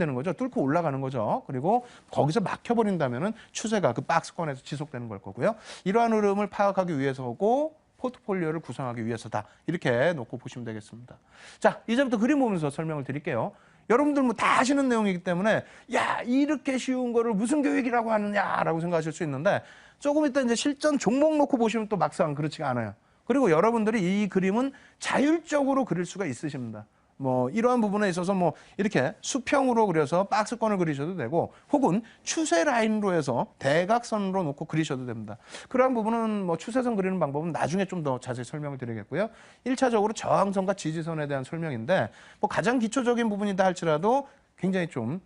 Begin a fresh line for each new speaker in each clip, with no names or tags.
되는 거죠. 뚫고 올라가는 거죠. 그리고 거기서 막혀버린다면은 추세가 그 박스권에서 지속되는 걸 거고요. 이러한 흐름을 파악하기 위해서고 포트폴리오를 구성하기 위해서다. 이렇게 놓고 보시면 되겠습니다. 자, 이제부터 그림 보면서 설명을 드릴게요. 여러분들 뭐 다 아시는 내용이기 때문에 야, 이렇게 쉬운 거를 무슨 교육이라고 하느냐라고 생각하실 수 있는데 조금 이따 이제 실전 종목 놓고 보시면 또 막상 그렇지가 않아요. 그리고 여러분들이 이 그림은 자율적으로 그릴 수가 있으십니다. 뭐 이러한 부분에 있어서 뭐 이렇게 수평으로 그려서 박스권을 그리셔도 되고 혹은 추세 라인으로 해서 대각선으로 놓고 그리셔도 됩니다. 그러한 부분은 뭐 추세선 그리는 방법은 나중에 좀 더 자세히 설명을 드리겠고요. 1차적으로 저항선과 지지선에 대한 설명인데 뭐 가장 기초적인 부분이다 할지라도 굉장히 좀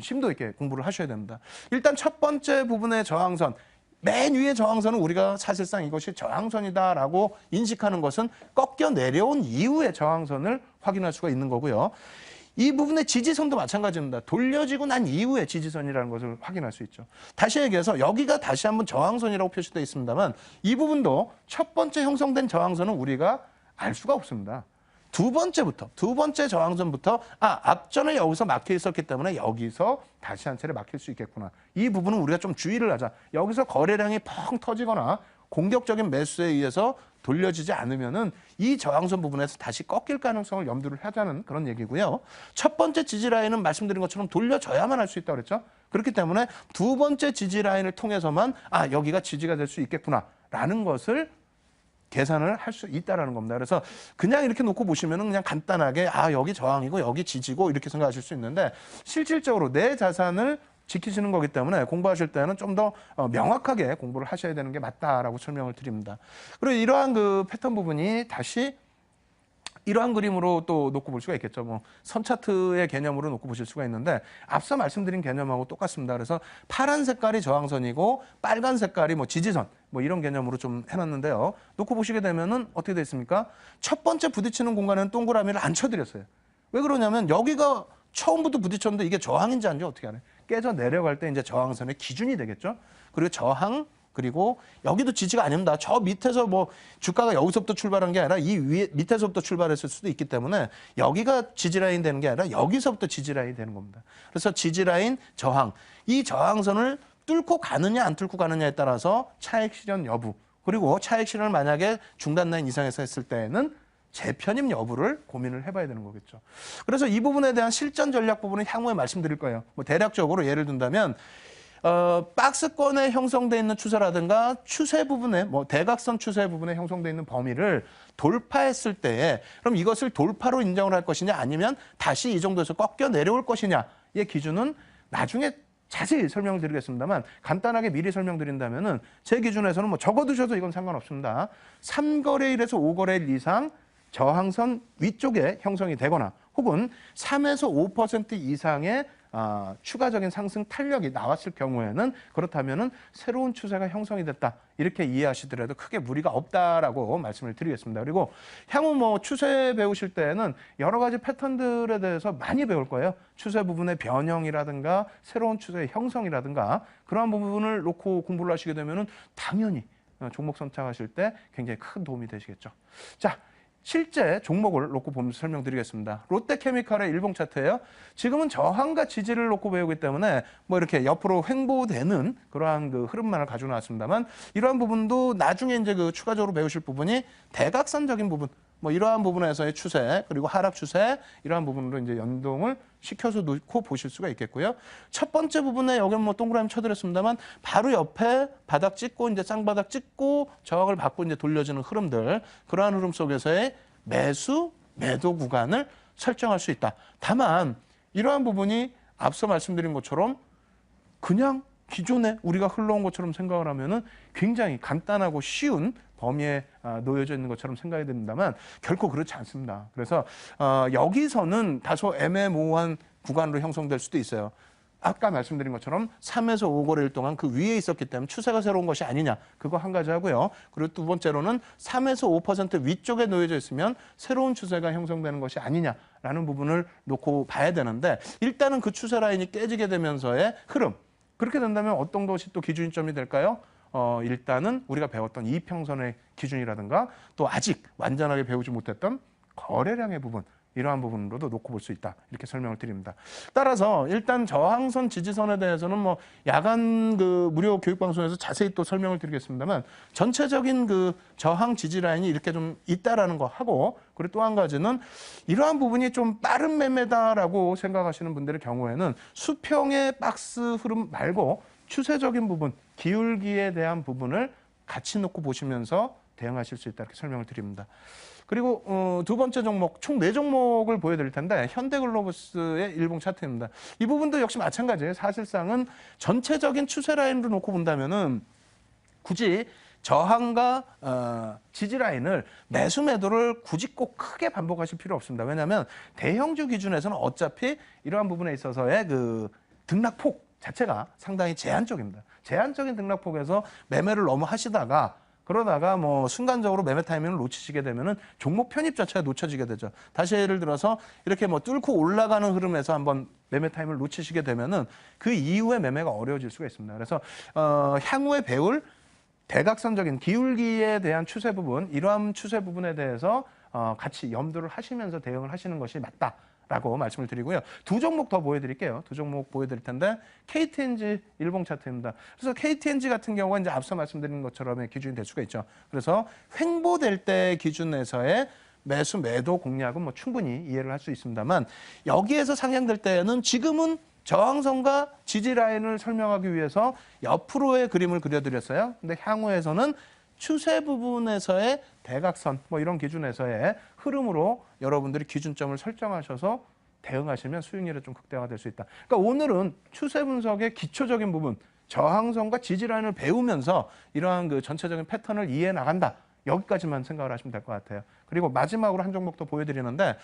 심도 있게 공부를 하셔야 됩니다. 일단 첫 번째 부분의 저항선, 맨 위의 저항선은 우리가 사실상 이것이 저항선이다라고 인식하는 것은 꺾여 내려온 이후의 저항선을 확인할 수가 있는 거고요. 이 부분의 지지선도 마찬가지입니다. 돌려지고 난 이후의 지지선이라는 것을 확인할 수 있죠. 다시 얘기해서 여기가 다시 한번 저항선이라고 표시되어 있습니다만 이 부분도 첫 번째 형성된 저항선은 우리가 알 수가 없습니다. 두 번째 저항선부터 앞전에 여기서 막혀 있었기 때문에 여기서 다시 한 차례 막힐 수 있겠구나. 이 부분은 우리가 좀 주의를 하자. 여기서 거래량이 펑 터지거나 공격적인 매수에 의해서 돌려지지 않으면은 이 저항선 부분에서 다시 꺾일 가능성을 염두를 하자는 그런 얘기고요. 첫 번째 지지 라인은 말씀드린 것처럼 돌려져야만 할 수 있다고 그랬죠. 그렇기 때문에 두 번째 지지 라인을 통해서만 여기가 지지가 될 수 있겠구나라는 것을 계산을 할 수 있다라는 겁니다. 그래서 그냥 이렇게 놓고 보시면은 그냥 간단하게 여기 저항이고 여기 지지고 이렇게 생각하실 수 있는데 실질적으로 내 자산을 지키시는 거기 때문에 공부하실 때는 좀 더 명확하게 공부를 하셔야 되는 게 맞다라고 설명을 드립니다. 그리고 이러한 그 패턴 부분이 다시 이러한 그림으로 또 놓고 볼 수가 있겠죠. 뭐 선 차트의 개념으로 놓고 보실 수가 있는데 앞서 말씀드린 개념하고 똑같습니다. 그래서 파란 색깔이 저항선이고 빨간 색깔이 뭐 지지선 뭐 이런 개념으로 좀 해놨는데요. 놓고 보시게 되면은 어떻게 됐습니까? 첫 번째 부딪히는 공간에는 동그라미를 안 쳐드렸어요. 왜 그러냐면 여기가 처음부터 부딪혔는데 이게 저항인지 아닌지 어떻게 알아요? 깨져 내려갈 때 이제 저항선의 기준이 되겠죠. 그리고 저항 그리고 여기도 지지가 아닙니다. 저 밑에서 뭐 주가가 여기서부터 출발한 게 아니라 이 위에 밑에서부터 출발했을 수도 있기 때문에 여기가 지지라인 되는 게 아니라 여기서부터 지지라인이 되는 겁니다. 그래서 지지라인, 저항. 이 저항선을 뚫고 가느냐 안 뚫고 가느냐에 따라서 차익 실현 여부 그리고 차익 실현을 만약에 중단 라인 이상에서 했을 때에는 재편입 여부를 고민을 해봐야 되는 거겠죠. 그래서 이 부분에 대한 실전 전략 부분은 향후에 말씀드릴 거예요. 뭐 대략적으로 예를 든다면 박스권에 형성되어 있는 추세라든가 추세 부분에 뭐 대각선 추세 부분에 형성되어 있는 범위를 돌파했을 때에 그럼 이것을 돌파로 인정을 할 것이냐 아니면 다시 이 정도에서 꺾여 내려올 것이냐의 기준은 나중에 자세히 설명드리겠습니다만 간단하게 미리 설명드린다면은 제 기준에서는 뭐 적어두셔도 이건 상관없습니다. 3거래일에서 5거래일 이상 저항선 위쪽에 형성이 되거나 혹은 3에서 5% 이상의 추가적인 상승 탄력이 나왔을 경우에는 그렇다면은 새로운 추세가 형성이 됐다. 이렇게 이해하시더라도 크게 무리가 없다라고 말씀을 드리겠습니다. 그리고 향후 뭐 추세 배우실 때는 여러 가지 패턴들에 대해서 많이 배울 거예요. 추세 부분의 변형이라든가 새로운 추세의 형성이라든가 그러한 부분을 놓고 공부를 하시게 되면은 당연히 종목 선택하실 때 굉장히 큰 도움이 되시겠죠. 자. 실제 종목을 놓고 보면서 설명드리겠습니다. 롯데케미칼의 일봉 차트예요. 지금은 저항과 지지를 놓고 배우기 때문에 뭐 이렇게 옆으로 횡보되는 그러한 그 흐름만을 가지고 나왔습니다만 이러한 부분도 나중에 이제 그 추가적으로 배우실 부분이 대각선적인 부분, 뭐 이러한 부분에서의 추세 그리고 하락 추세 이러한 부분으로 이제 연동을 시켜서 놓고 보실 수가 있겠고요. 첫 번째 부분에 여기는 뭐 동그라미 쳐드렸습니다만 바로 옆에 바닥 찍고 이제 쌍바닥 찍고 저항을 받고 이제 돌려지는 흐름들 그러한 흐름 속에서의 매수 매도 구간을 설정할 수 있다. 다만 이러한 부분이 앞서 말씀드린 것처럼 그냥 기존에 우리가 흘러온 것처럼 생각을 하면은 굉장히 간단하고 쉬운 범위에 놓여져 있는 것처럼 생각이 듭니다만 결코 그렇지 않습니다. 그래서 여기서는 다소 애매모호한 구간으로 형성될 수도 있어요. 아까 말씀드린 것처럼 3에서 5거래일 동안 그 위에 있었기 때문에 추세가 새로운 것이 아니냐. 그거 한 가지 하고요. 그리고 두 번째로는 3에서 5% 위쪽에 놓여져 있으면 새로운 추세가 형성되는 것이 아니냐라는 부분을 놓고 봐야 되는데 일단은 그 추세 라인이 깨지게 되면서의 흐름. 그렇게 된다면 어떤 것이 또 기준점이 될까요? 일단은 우리가 배웠던 이평선의 기준이라든가 또 아직 완전하게 배우지 못했던 거래량의 부분 이러한 부분으로도 놓고 볼 수 있다. 이렇게 설명을 드립니다. 따라서 일단 저항선 지지선에 대해서는 뭐 야간 그 무료 교육 방송에서 자세히 또 설명을 드리겠습니다만 전체적인 그 저항 지지 라인이 이렇게 좀 있다라는 거 하고 그리고 또 한 가지는 이러한 부분이 좀 빠른 매매다라고 생각하시는 분들의 경우에는 수평의 박스 흐름 말고 추세적인 부분, 기울기에 대한 부분을 같이 놓고 보시면서 대응하실 수 있다 이렇게 설명을 드립니다. 그리고 두 번째 종목, 총 4종목을 보여드릴 텐데 현대글로벌스의 일봉 차트입니다. 이 부분도 역시 마찬가지예요. 사실상은 전체적인 추세 라인으로 놓고 본다면은 굳이 저항과 지지 라인을 매수 매도를 굳이 꼭 크게 반복하실 필요 없습니다. 왜냐하면 대형주 기준에서는 어차피 이러한 부분에 있어서의 그 등락폭 자체가 상당히 제한적입니다. 제한적인 등락폭에서 매매를 너무 하시다가 그러다가 뭐 순간적으로 매매 타이밍을 놓치시게 되면은 종목 편입 자체가 놓쳐지게 되죠. 다시 예를 들어서 이렇게 뭐 뚫고 올라가는 흐름에서 한번 매매 타이밍을 놓치시게 되면은 그 이후에 매매가 어려워질 수가 있습니다. 그래서 향후에 배울 대각선적인 기울기에 대한 추세 부분, 이러한 추세 부분에 대해서 같이 염두를 하시면서 대응을 하시는 것이 맞다라고 말씀을 드리고요. 두 종목 더 보여드릴게요. 두 종목 보여드릴 텐데 KTNG 일봉 차트입니다. 그래서 KTNG 같은 경우가 이제 앞서 말씀드린 것처럼 기준이 될 수가 있죠. 그래서 횡보될 때 기준에서의 매수 매도 공략은 뭐 충분히 이해를 할 수 있습니다만 여기에서 상향될 때는 지금은 저항선과 지지 라인을 설명하기 위해서 옆으로의 그림을 그려드렸어요. 근데 향후에서는 추세 부분에서의 대각선 뭐 이런 기준에서의 흐름으로 여러분들이 기준점을 설정하셔서 대응하시면 수익률이 좀 극대화될 수 있다. 그러니까 오늘은 추세 분석의 기초적인 부분, 저항선과 지지 라인을 배우면서 이러한 그 전체적인 패턴을 이해해 나간다. 여기까지만 생각을 하시면 될 것 같아요. 그리고 마지막으로 한 종목 더 보여드리는데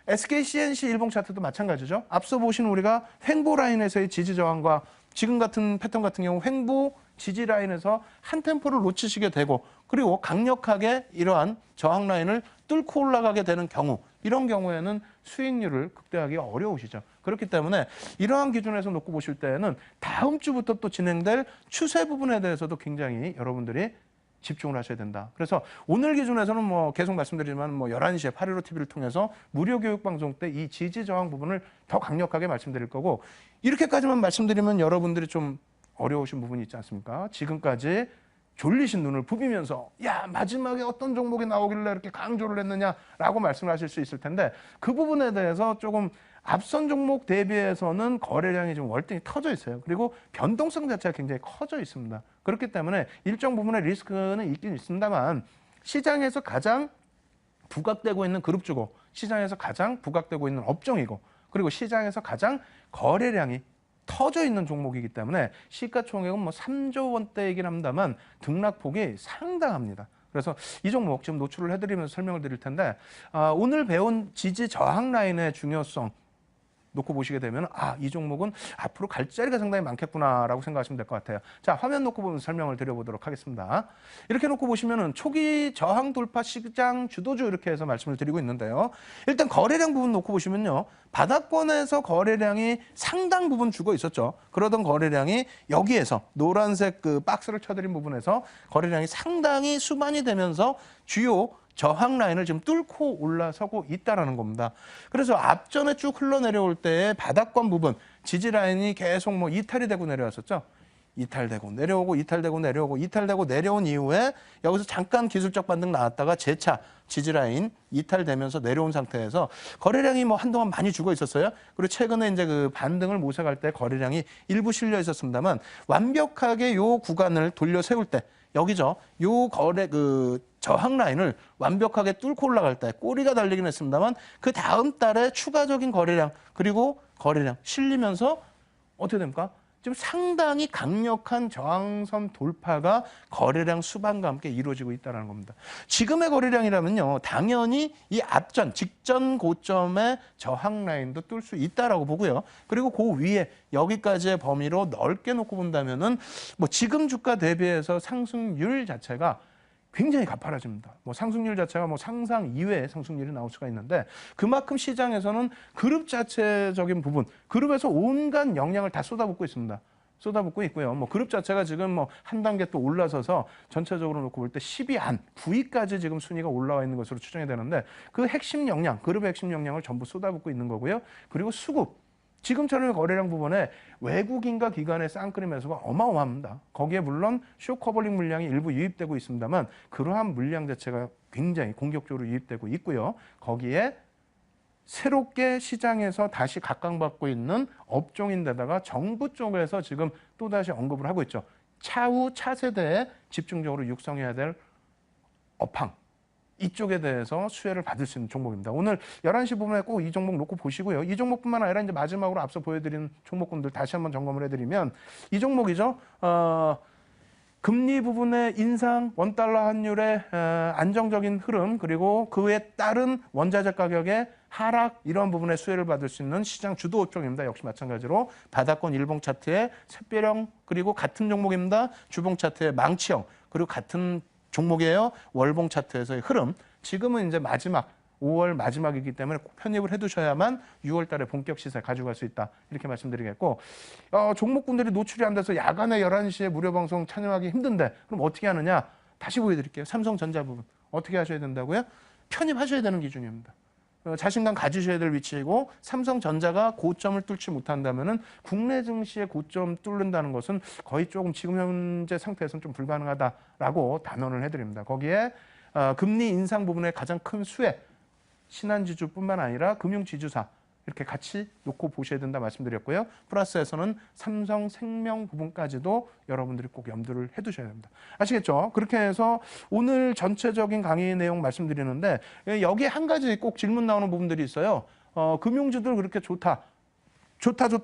SKCNC 일봉 차트도 마찬가지죠. 앞서 보신 우리가 횡보 라인에서의 지지 저항과 지금 같은 패턴 같은 경우 횡보 지지 라인에서 한 템포를 놓치시게 되고 그리고 강력하게 이러한 저항 라인을 뚫고 올라가게 되는 경우 이런 경우에는 수익률을 극대화하기 어려우시죠. 그렇기 때문에 이러한 기준에서 놓고 보실 때는 다음 주부터 또 진행될 추세 부분에 대해서도 굉장히 여러분들이 집중을 하셔야 된다. 그래서 오늘 기준에서는 뭐 계속 말씀드리지만 뭐 11시에 815 TV를 통해서 무료 교육 방송 때 이 지지 저항 부분을 더 강력하게 말씀드릴 거고 이렇게까지만 말씀드리면 여러분들이 좀 어려우신 부분이 있지 않습니까? 지금까지 졸리신 눈을 부비면서 야 마지막에 어떤 종목이 나오길래 이렇게 강조를 했느냐라고 말씀을 하실 수 있을 텐데 그 부분에 대해서 조금 앞선 종목 대비해서는 거래량이 좀 월등히 터져 있어요. 그리고 변동성 자체가 굉장히 커져 있습니다. 그렇기 때문에 일정 부분의 리스크는 있긴 있습니다만 시장에서 가장 부각되고 있는 그룹주고 시장에서 가장 부각되고 있는 업종이고 그리고 시장에서 가장 거래량이 터져 있는 종목이기 때문에 시가총액은 뭐 3조 원대이긴 합니다만 등락폭이 상당합니다. 그래서 이 종목 지금 노출을 해드리면서 설명을 드릴 텐데 오늘 배운 지지 저항 라인의 중요성 놓고 보시게 되면 이 종목은 앞으로 갈 자리가 상당히 많겠구나라고 생각하시면 될 것 같아요. 자, 화면 놓고 보면 설명을 드려보도록 하겠습니다. 이렇게 놓고 보시면은 초기 저항 돌파 시장 주도주 이렇게 해서 말씀을 드리고 있는데요. 일단 거래량 부분 놓고 보시면요. 바닥권에서 거래량이 상당 부분 죽어 있었죠. 그러던 거래량이 여기에서 노란색 그 박스를 쳐드린 부분에서 거래량이 상당히 수반이 되면서 주요 저항 라인을 지금 뚫고 올라서고 있다라는 겁니다. 그래서 앞전에 쭉 흘러내려올 때 바닥권 부분 지지 라인이 계속 뭐 이탈이 되고 내려왔었죠. 이탈되고 내려오고 이탈되고 내려오고 이탈되고 내려온 이후에 여기서 잠깐 기술적 반등 나왔다가 재차 지지 라인 이탈되면서 내려온 상태에서 거래량이 뭐 한동안 많이 죽어 있었어요. 그리고 최근에 이제 그 반등을 모색할 때 거래량이 일부 실려 있었습니다만 완벽하게 요 구간을 돌려 세울 때 여기죠. 요 거래 그 저항 라인을 완벽하게 뚫고 올라갈 때 꼬리가 달리긴 했습니다만 그 다음 달에 추가적인 거래량 그리고 거래량 실리면서 어떻게 됩니까? 지금 상당히 강력한 저항선 돌파가 거래량 수반과 함께 이루어지고 있다는 겁니다. 지금의 거래량이라면요. 당연히 이 앞전 직전 고점의 저항 라인도 뚫을 수 있다라고 보고요. 그리고 그 위에 여기까지의 범위로 넓게 놓고 본다면은 뭐 지금 주가 대비해서 상승률 자체가 굉장히 가파라집니다. 뭐 상승률 자체가 뭐 상상 이외의 상승률이 나올 수가 있는데 그만큼 시장에서는 그룹 자체적인 부분, 그룹에서 온갖 역량을 다 쏟아붓고 있습니다. 쏟아붓고 있고요. 뭐 그룹 자체가 지금 뭐 한 단계 또 올라서서 전체적으로 놓고 볼 때 10위 안, 9위까지 지금 순위가 올라와 있는 것으로 추정이 되는데 그 핵심 역량, 그룹의 핵심 역량을 전부 쏟아붓고 있는 거고요. 그리고 수급. 지금처럼 거래량 부분에 외국인과 기관의 쌍끌이 매수가 어마어마합니다. 거기에 물론 쇼커버링 물량이 일부 유입되고 있습니다만 그러한 물량 자체가 굉장히 공격적으로 유입되고 있고요. 거기에 새롭게 시장에서 다시 각광받고 있는 업종인데다가 정부 쪽에서 지금 또다시 언급을 하고 있죠. 차후 차세대에 집중적으로 육성해야 될 업황. 이쪽에 대해서 수혜를 받을 수 있는 종목입니다. 오늘 11시 부분에 꼭 이 종목 놓고 보시고요. 이 종목뿐만 아니라 이제 마지막으로 앞서 보여드린 종목군들 다시 한번 점검을 해드리면 이 종목이죠. 금리 부분의 인상, 원달러 환율의 안정적인 흐름, 그리고 그에 따른 원자재 가격의 하락, 이런 부분에 수혜를 받을 수 있는 시장 주도 업종입니다. 역시 마찬가지로 바닥권 일봉 차트의 샛별형, 그리고 같은 종목입니다. 주봉 차트의 망치형, 그리고 같은 종목이에요. 월봉 차트에서의 흐름. 지금은 이제 마지막 5월 마지막이기 때문에 꼭 편입을 해두셔야만 6월 달에 본격 시세 가져갈 수 있다. 이렇게 말씀드리겠고, 종목군들이 노출이 안 돼서 야간에 11시에 무료 방송 참여하기 힘든데 그럼 어떻게 하느냐? 다시 보여드릴게요. 삼성전자 부분. 어떻게 하셔야 된다고요? 편입하셔야 되는 기준입니다. 자신감 가지셔야 될 위치이고, 삼성전자가 고점을 뚫지 못한다면은 국내 증시의 고점 뚫는다는 것은 거의 조금 지금 현재 상태에서는 좀 불가능하다라고 단언을 해드립니다. 거기에 금리 인상 부분의 가장 큰 수혜, 신한지주뿐만 아니라 금융지주사 이렇게 같이 놓고 보셔야 된다 말씀드렸고요. 플러스에서는 삼성생명 부분까지도 여러분들이 꼭 염두를 해두셔야 됩니다. 아시겠죠? 그렇게 해서 오늘 전체적인 강의 내용 말씀드리는데 여기에 한 가지 꼭 질문 나오는 부분들이 있어요. 금융주들 그렇게 좋다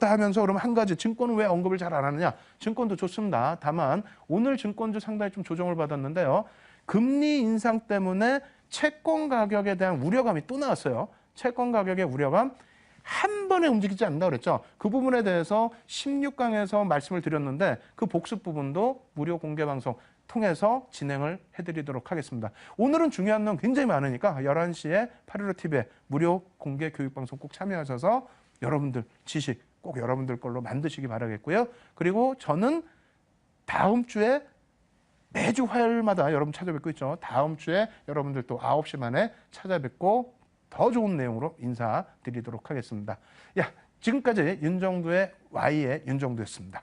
하면서 그러면 한 가지 증권은 왜 언급을 잘 안 하느냐? 증권도 좋습니다. 다만 오늘 증권주 상당히 좀 조정을 받았는데요. 금리 인상 때문에 채권 가격에 대한 우려감이 또 나왔어요. 채권 가격의 우려감. 한 번에 움직이지 않는다 그랬죠. 그 부분에 대해서 16강에서 말씀을 드렸는데 그 복습 부분도 무료 공개 방송 통해서 진행을 해드리도록 하겠습니다. 오늘은 중요한 내용 굉장히 많으니까 11시에 815TV에 무료 공개 교육방송 꼭 참여하셔서 여러분들 지식 꼭 여러분들 걸로 만드시기 바라겠고요. 그리고 저는 다음 주에 매주 화요일마다 여러분 찾아뵙고 있죠. 다음 주에 여러분들 또 9시 만에 찾아뵙고 더 좋은 내용으로 인사드리도록 하겠습니다. 지금까지 윤정두의 Y의 윤정두였습니다.